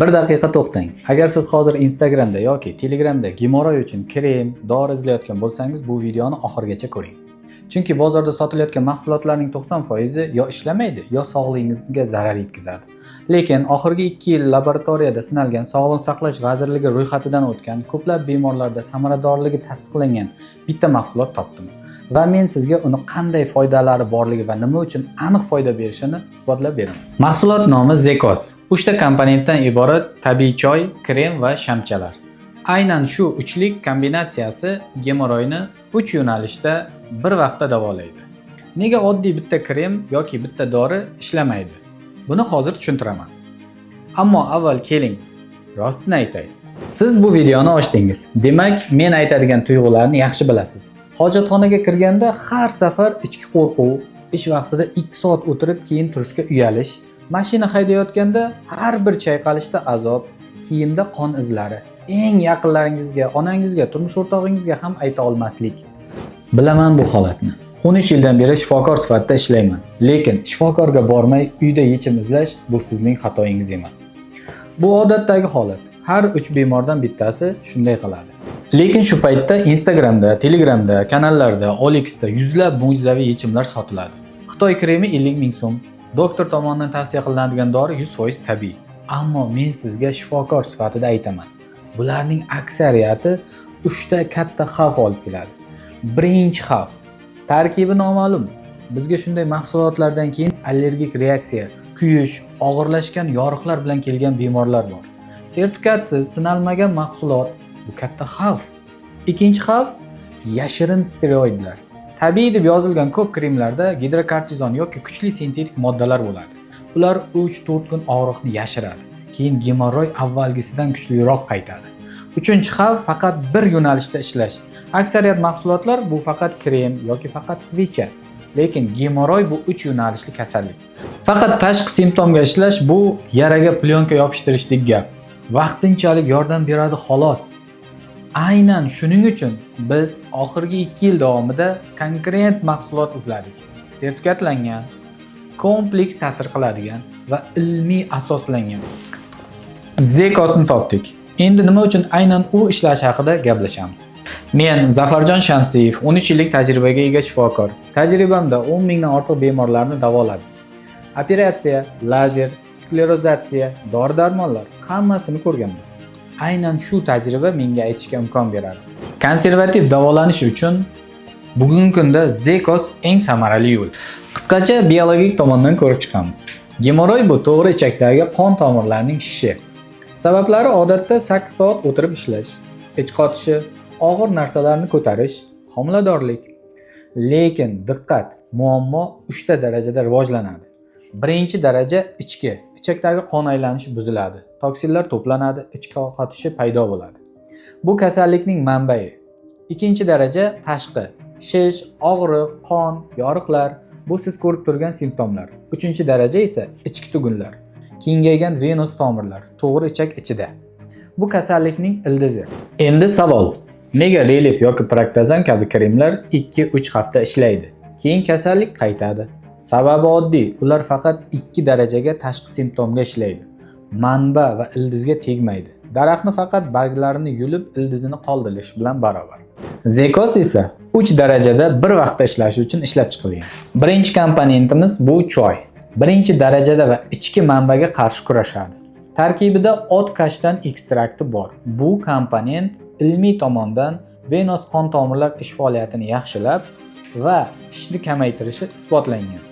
Bir daqiqa to'xtang. Agar siz hozir Instagramda yoki Telegramda gemoroy uchun krem, dori izlayotgan bo'lsangiz, bu videoni oxirigacha ko'ring. Chunki bozorda sotilayotgan mahsulotlarning 90% yo ishlamaydi, yo sog'lig'ingizga zarar yetkazadi. Lekin oxirgi 2 yil laboratoriyada sinalgan Sog'liqni saqlash vazirligi ro'yxatidan o'tgan ko'plab bemorlarda samaradorligi tasdiqlangan bitta mahsulot topdim. Va men sizga uni qanday foydalari borligi va nima uchun aniq foyda berishini isbotlab beraman. Mahsulot nomi Zekos. 3 ta komponentdan iborat tabiiy choy, krem va shamchalar. Aynan shu uchlik kombinatsiyasi gemoroyni 3 yo'nalishda bir vaqtda davolaydi. Nega oddiy bitta krem yoki bitta dori ishlamaydi? Buni hozir tushuntiraman. Ammo avval keling, rostini aytay. Siz bu videoni ochdingiz. Demak, men aytadigan tuyg'ularni yaxshi bilasiz. Hojatxonaga kirganda har safar ichki qo'rquv, ish vaqtida 2 soat o'tirib keyin turishga uyalish, mashina haydayotganda har bir chayqalishda azob, kiyimda qon izlari, eng yaqinlaringizga, onangizga, turmush o'rtog'ingizga ham ayta olmaslik. Bilaman bu holatni. 13 yildan beri shifokor sifatida ishlayman. Lekin shifokorga bormay uyda yechim izlash bu sizning xatoingiz emas. Bu odatdagi holat. Har 3 bemordan bittasi shunday qiladi. Lekin shu paytda Instagramda, Telegramda, kanallarda, OLXda yuzlab mo'jizaviy yechimlar sotiladi. Xitoy kremi 50 ming so'm, doktor tomonidan tavsiya qilinadigan dori 100% tabiiy. Ammo men sizga shifokor sifatida aytaman. Bularning aksariyati 3 ta katta xavf olib keladi. Birinchi xavf tarkibi noma'lum. Bizga shunday mahsulotlardan keyin allergik reaksiya, kuyish, og'irlashgan yoriqlar bilan kelgan bemorlar bor. Sertifikatsiz, sinalmagan mahsulot bu katta xavf. Ikkinchi xavf yashirin steroidlar. Tabiiy deb yozilgan ko'p kremlarda gidrokortizon yoki kuchli sintetik moddalar bo'ladi. Ular 3-4 kun og'riqni yashiradi. Keyin gemoroy avvalgisidan kuchliroq qaytadi. Uchinchi xavf faqat bir yo'nalishda ishlash. Aksariyat mahsulotlar bu faqat krem yoki faqat svicha. Lekin gemoroy bu 3 yo'nalishli kasallik. Faqat tashqi simptomga ishlash bu yaraga plyonka yopishtirishdek gap. Vaqtinchalik yordam beradi xolos. Aynan shuning uchun biz oxirgi 2 yil davomida konkret mahsulot izladik. Sertifikatlangan, kompleks ta'sir qiladigan va ilmiy asoslangan. Zekosni topdik. Endi nima uchun aynan u ishlash haqida gaplashamiz. Men Zafarjon Shamsiyev, 13 yillik tajribaga ega shifokor. Tajribamda 10 mingdan ortiq bemorlarni davoladim. Operatsiya, lazer, sklerozatsiya, dori-darmonlar hammasini ko'rganman. Aynan shu tajriba menga aytishga imkon beradi. Konservativ davolanish uchun bugungi kunda Zekos eng samarali yo'l. Qisqacha biologik tomondan ko'rib chiqamiz. Gemoroy bu to'g'ri ichakdagi qon tomirlarining shishi. Sabablari odatda 8 soat o'tirib ishlash, ich qotishi, og'ir narsalarni ko'tarish, homiladorlik. Lekin diqqat, muammo 3 ta darajada rivojlanadi. Birinchi daraja ichki, ichakdagi qon aylanishi buziladi. Toksinlar to'planadi, ich qotishi paydo bo'ladi. Bu kasallikning manbai. Ikkinchi daraja tashqi, shish, og'riq, qon, yoriqlar, bu siz ko'rib turgan simptomlar. Uchinchi daraja esa ichki tugunlar. Kengaygan venus tomirlar, to'g'ri ichak ichida. Bu kasallikning ildizi. Endi savol: nega Relief yoki Praktazan kabi kremlar 2-3 hafta ishlaydi? Keyin kasallik qaytadi. Sababi oddiy, ular faqat 2 darajaga tashqi simptomga ishlaydi. Manba va ildizga tegmaydi. Daraxtni faqat barglarini yulib, ildizini qoldirish bilan barobar. Zekos esa 3 darajada bir vaqtda ishlashi uchun ishlab chiqilgan. Birinchi komponentimiz bu choy. Birinchi darajada va ichki manbaga qarshi kurashadi. Tarkibida ot kashtan ekstrakti bor. Bu komponent ilmiy tomondan venöz qon tomirlar ish faoliyatini yaxshilab va shishni kamaytirishi isbotlangan.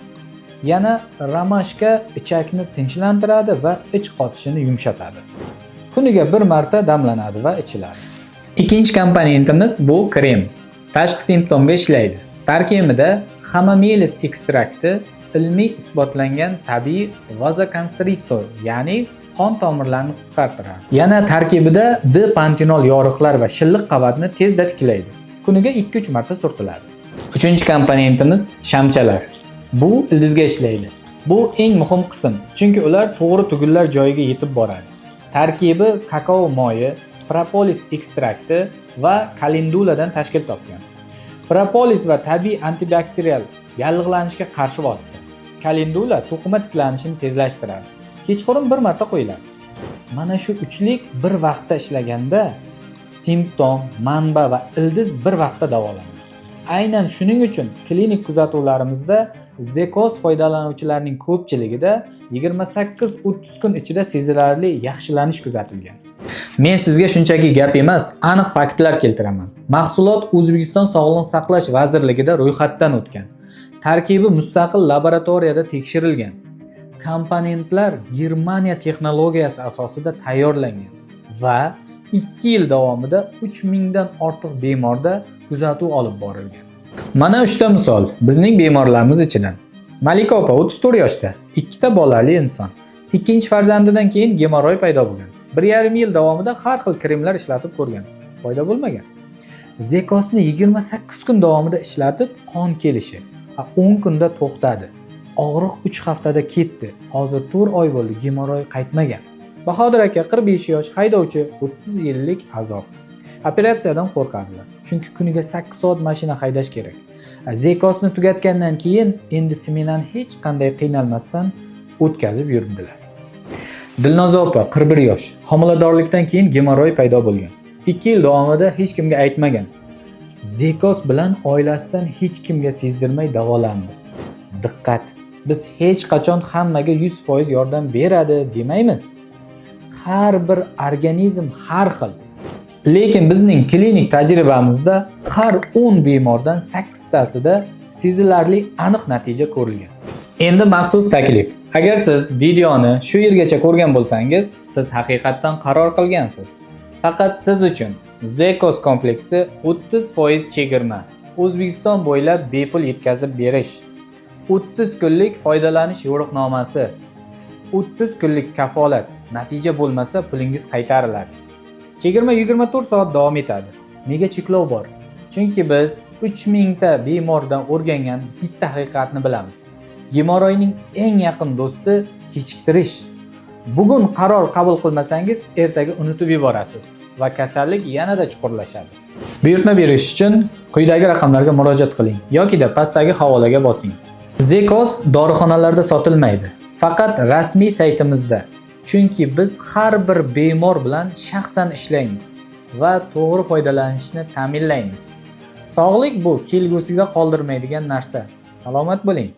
Yana romashka ichakni tinchlantiradi va ich qotishini yumshatadi. Kuniga bir marta damlanadi va ichiladi. Ikkinchi komponentimiz bu krem. Tashqi simptomga ishlaydi. Tarkibida hamamelis ekstrakti ilmiy isbotlangan tabiiy vazokonstriktor, ya'ni qon tomirlarini qisqartiradi. Yana tarkibida D-pantenol yoriqlar va shilliq qavatni tezda tiklaydi. Kuniga 2-3 marta surtiladi. Uchinchi komponentimiz shamchalar. Bu ildizga ishlaydi. Bu eng muhim qism, chunki ular to'g'ri tugunlar joyiga yetib boradi. Tarkibi kakao moyi, propolis ekstrakti va kalenduladan tashkil topgan. Propolis va tabiiy antibakterial yallig'lanishga qarshi vosita. Kalendula to'qima tiklanishini tezlashtiradi. Kechqurun bir marta qo'yiladi. Mana shu uchlik bir vaqtda ishlaganda simptom, manba va ildiz bir vaqtda davolanadi. Aynan shuning uchun klinik kuzatuvlarimizda Zekoz foydalanuvchilarining ko'pchiligida 28-30 kun ichida sezilarli yaxshilanish kuzatilgan. Men sizga shunchaki gap emas, aniq faktlar keltiraman. Mahsulot O'zbekiston Sog'liqni saqlash vazirligida ro'yxatdan o'tgan. Tarkibi mustaqil laboratoriyada tekshirilgan. Komponentlar Germaniya texnologiyasi asosida tayyorlangan va 2 yil davomida 3000 dan ortiq bemorda kuzatuv olib borilgan. Mana 3 ta misol bizning bemorlarimiz ichidan. Malika opa 34 yoshda, 2 ta bolali inson. Ikkinchi farzandidan keyin gemoroy paydo bo'lgan. 1,5 yil davomida har xil kremlar ishlatib ko'rgan. Foyda bo'lmagan. Zekozni 28 kun davomida ishlatib qon kelishi 10 kunda to'xtadi. Og'riq 3 haftada ketdi. Hozir 4 oy bo'ldi, gemoroy qaytmagan. Bahodir aka 45 yosh, haydovchi, 30 yillik azob. Operatsiyadan qo'rqardilar. Chunki kuniga 8 soat mashina haydash kerak. Zekozni tugatgandan keyin endi smenani hech qanday qiynalmasdan o'tkazib yurdilar. Dilnoza opa 41 yosh, homiladorlikdan keyin gemoroy paydo bo'lgan. 2 yil davomida hech kimga aytmagan. Zekoz bilan oilasidan hech kimga sezdirmay davolandi. Diqqat, biz hech qachon hammaga 100% yordam beradi demaymiz. Har bir organizm har xil. Lekin bizning klinik tajribamizda har 10 bemordan 8 tasida sezilarli aniq natija ko'rilgan. Endi maxsus taklif. Agar siz videoni shu yergacha ko'rgan bo'lsangiz, siz haqiqatdan qaror qilgansiz. Faqat siz uchun Zekoz kompleksi 30% chegirma, O'zbekiston bo'ylab bepul yetkazib berish, 30 kunlik foydalanish yo'riqnomasi, 30 kunlik kafolat, natija bo'lmasa pulingiz qaytariladi. Chegirma 24 soat davom etadi. Nega cheklov bor? Chunki biz 3000 ta bemordan o'rgangan bitta haqiqatni bilamiz. Gemoroyning eng yaqin do'sti kechiktirish. Bugun qaror qabul qilmasangiz, ertaga unutib yuborasiz va kasallik yanada chuqurlashadi. Buyurtma berish uchun quyidagi raqamlarga murojaat qiling yoki pastdagi havolaga bosing. Zekoz dorixonalarda sotilmaydi, faqat rasmiy saytimizda. Chunki biz har bir bemor bilan shaxsan ishlaymiz va to'g'ri foydalanishni ta'minlaymiz. Sog'lik bu kelgusiga qoldirmaydigan narsa. Salomat bo'ling.